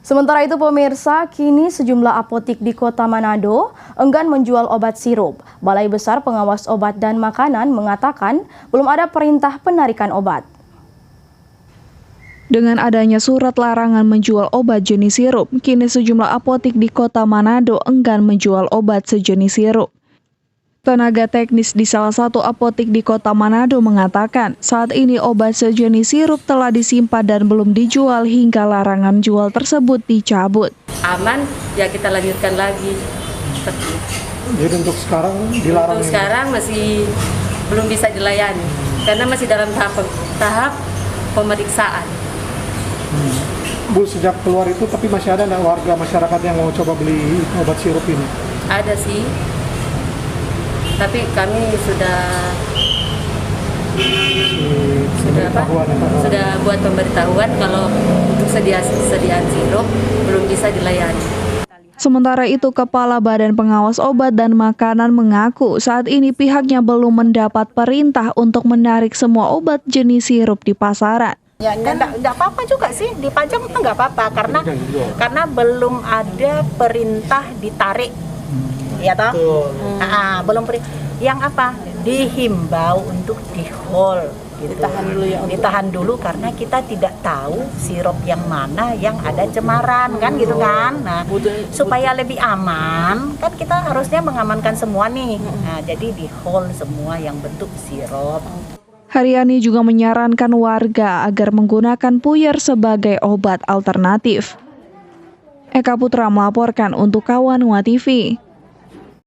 Sementara itu pemirsa, kini sejumlah apotik di Kota Manado enggan menjual obat sirup. Balai Besar Pengawas Obat dan Makanan mengatakan belum ada perintah penarikan obat. Dengan adanya surat larangan menjual obat jenis sirup, kini sejumlah apotik di Kota Manado enggan menjual obat sejenis sirup. Tenaga teknis di salah satu apotik di Kota Manado mengatakan, saat ini obat sejenis sirup telah disimpan dan belum dijual hingga larangan jual tersebut dicabut. Aman, ya kita lanjutkan lagi. Jadi untuk sekarang dilarang? Untuk sekarang masih belum bisa dilayani, karena masih dalam tahap pemeriksaan. Bu, sejak keluar itu tapi masih ada nggak warga masyarakat yang mau coba beli obat sirup ini? Ada sih, tapi kami sudah buat pemberitahuan kalau untuk sediaan sirup belum bisa dilayani. Sementara itu, Kepala Badan Pengawas Obat dan Makanan mengaku saat ini pihaknya belum mendapat perintah untuk menarik semua obat jenis sirup di pasaran. Ya nggak apa-apa juga sih, dipajang itu nggak apa-apa karena belum ada perintah ditarik, ya toh? Belum yang apa dihimbau untuk di hold, gitu. Ditahan dulu karena kita tidak tahu sirup yang mana yang ada cemaran kan gitu kan. Nah supaya lebih aman kan kita harusnya mengamankan semua nih. Nah jadi di hold semua yang bentuk sirup. Haryani juga menyarankan warga agar menggunakan puyer sebagai obat alternatif. Eka Putra melaporkan untuk Kawanua TV.